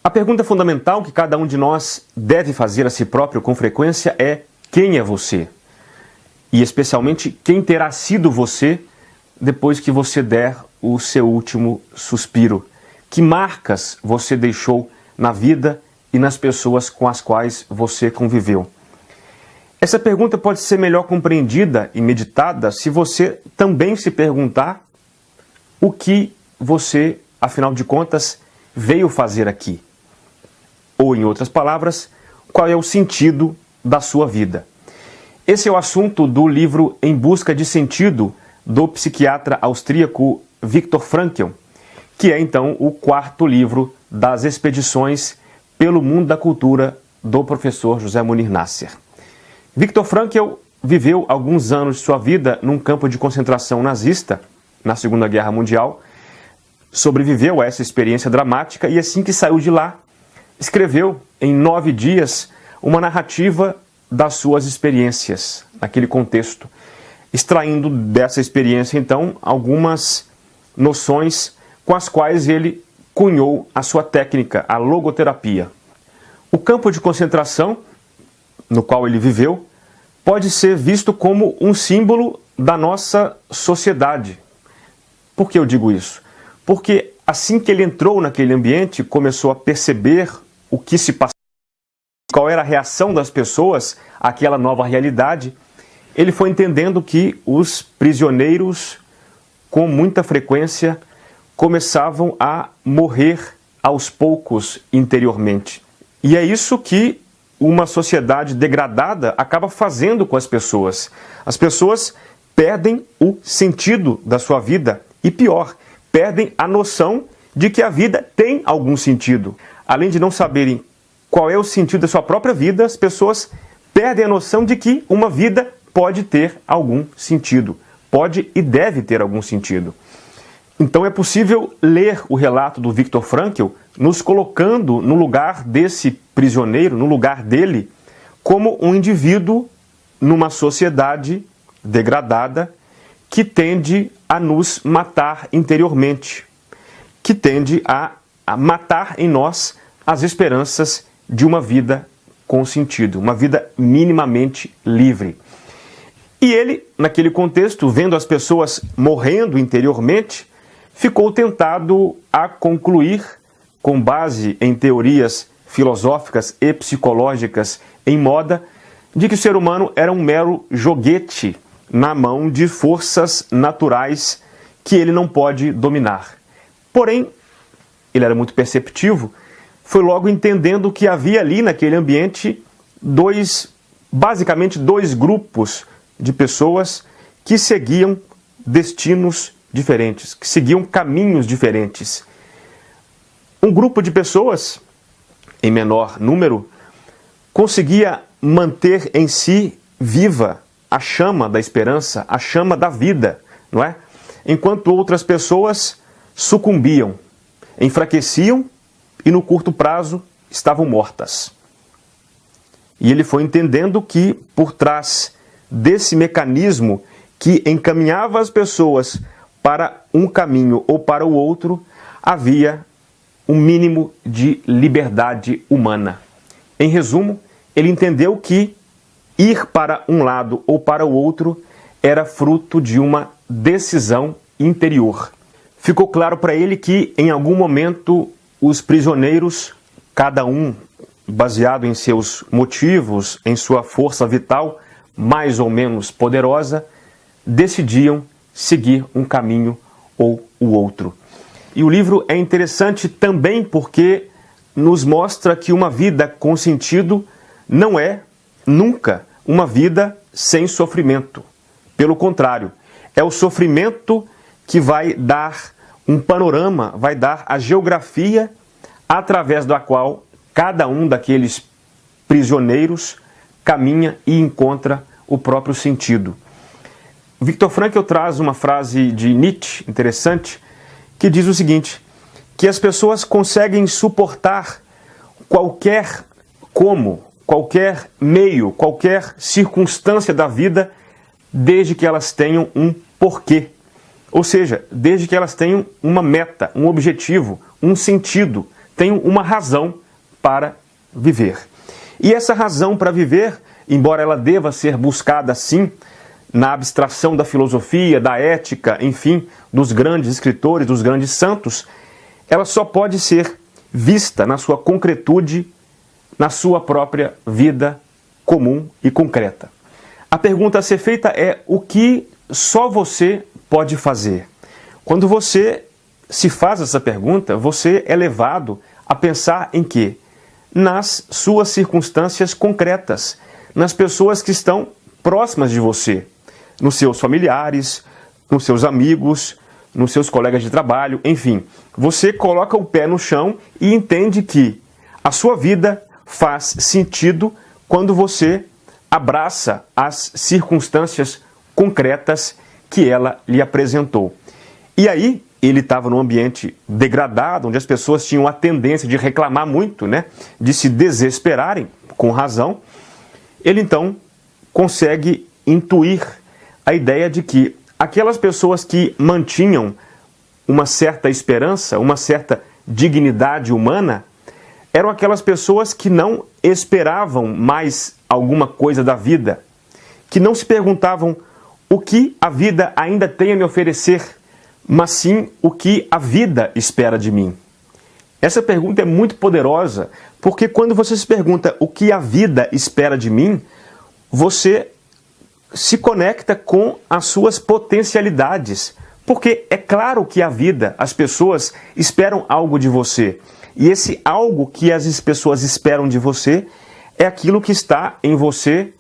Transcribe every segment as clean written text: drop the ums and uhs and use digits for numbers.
A pergunta fundamental que cada um de nós deve fazer a si próprio com frequência é: quem é você? E especialmente, quem terá sido você depois que você der o seu último suspiro? Que marcas você deixou na vida e nas pessoas com as quais você conviveu? Essa pergunta pode ser melhor compreendida e meditada se você também se perguntar o que você, afinal de contas, veio fazer aqui. Ou, em outras palavras, qual é o sentido da sua vida. Esse é o assunto do livro Em Busca de Sentido, do psiquiatra austríaco Viktor Frankl, que é então o quarto livro das expedições pelo mundo da cultura do professor José Munir Nasser. Viktor Frankl viveu alguns anos de sua vida num campo de concentração nazista, na Segunda Guerra Mundial, sobreviveu a essa experiência dramática e assim que saiu de lá, escreveu em 9 dias uma narrativa das suas experiências naquele contexto, extraindo dessa experiência então algumas noções com as quais ele cunhou a sua técnica, a logoterapia. O campo de concentração no qual ele viveu pode ser visto como um símbolo da nossa sociedade. Por que eu digo isso? Porque assim que ele entrou naquele ambiente, começou a perceber o que se passava, qual era a reação das pessoas àquela nova realidade, ele foi entendendo que os prisioneiros, com muita frequência, começavam a morrer aos poucos interiormente. E é isso que uma sociedade degradada acaba fazendo com as pessoas. As pessoas perdem o sentido da sua vida e, pior, perdem a noção de que a vida tem algum sentido. Além de não saberem qual é o sentido da sua própria vida, as pessoas perdem a noção de que uma vida pode ter algum sentido. Pode e deve ter algum sentido. Então é possível ler o relato do Viktor Frankl nos colocando no lugar desse prisioneiro, no lugar dele, como um indivíduo numa sociedade degradada que tende a nos matar interiormente, que tende a matar em nós as esperanças de uma vida com sentido, uma vida minimamente livre. E ele, naquele contexto, vendo as pessoas morrendo interiormente, ficou tentado a concluir, com base em teorias filosóficas e psicológicas em moda, de que o ser humano era um mero joguete na mão de forças naturais que ele não pode dominar. Porém, ele era muito perceptivo, foi logo entendendo que havia ali naquele ambiente basicamente dois grupos de pessoas que seguiam destinos diferentes, que seguiam caminhos diferentes. Um grupo de pessoas, em menor número, conseguia manter em si viva a chama da esperança, a chama da vida, não é? Enquanto outras pessoas sucumbiam, enfraqueciam e no curto prazo estavam mortas. E ele foi entendendo que por trás desse mecanismo que encaminhava as pessoas para um caminho ou para o outro, havia um mínimo de liberdade humana. Em resumo, ele entendeu que ir para um lado ou para o outro era fruto de uma decisão interior. Ficou claro para ele que, em algum momento, os prisioneiros, cada um baseado em seus motivos, em sua força vital, mais ou menos poderosa, decidiam seguir um caminho ou o outro. E o livro é interessante também porque nos mostra que uma vida com sentido não é, nunca, uma vida sem sofrimento. Pelo contrário, é o sofrimento que vai dar um panorama, vai dar a geografia através da qual cada um daqueles prisioneiros caminha e encontra o próprio sentido. Viktor Frankl traz uma frase de Nietzsche interessante que diz o seguinte, que as pessoas conseguem suportar qualquer meio, qualquer circunstância da vida, desde que elas tenham um porquê. Ou seja, desde que elas tenham uma meta, um objetivo, um sentido, tenho uma razão para viver. E essa razão para viver, embora ela deva ser buscada sim na abstração da filosofia, da ética, enfim, dos grandes escritores, dos grandes santos, ela só pode ser vista na sua concretude, na sua própria vida comum e concreta. A pergunta a ser feita é: o que só você pode fazer? Quando você se faz essa pergunta, você é levado a pensar em quê? Nas suas circunstâncias concretas, nas pessoas que estão próximas de você, nos seus familiares, nos seus amigos, nos seus colegas de trabalho, enfim. Você coloca o pé no chão e entende que a sua vida faz sentido quando você abraça as circunstâncias concretas que ela lhe apresentou. E aí, ele estava num ambiente degradado, onde as pessoas tinham a tendência de reclamar muito, né? De se desesperarem, com razão. Ele então consegue intuir a ideia de que aquelas pessoas que mantinham uma certa esperança, uma certa dignidade humana, eram aquelas pessoas que não esperavam mais alguma coisa da vida, que não se perguntavam o que a vida ainda tem a me oferecer, mas sim o que a vida espera de mim. Essa pergunta é muito poderosa, porque quando você se pergunta o que a vida espera de mim, você se conecta com as suas potencialidades. Porque é claro que a vida, as pessoas esperam algo de você. E esse algo que as pessoas esperam de você é aquilo que está em você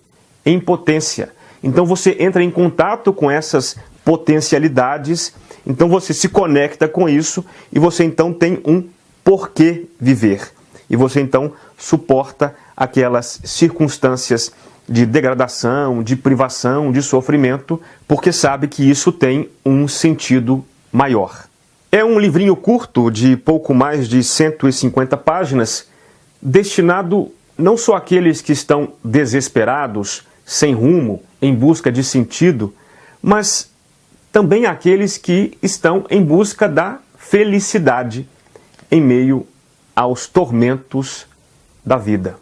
em potência. Então você entra em contato com essas potencialidades, então você se conecta com isso e você então tem um porquê viver. E você então suporta aquelas circunstâncias de degradação, de privação, de sofrimento, porque sabe que isso tem um sentido maior. É um livrinho curto de pouco mais de 150 páginas, destinado não só àqueles que estão desesperados, sem rumo, em busca de sentido, mas também àqueles que estão em busca da felicidade em meio aos tormentos da vida.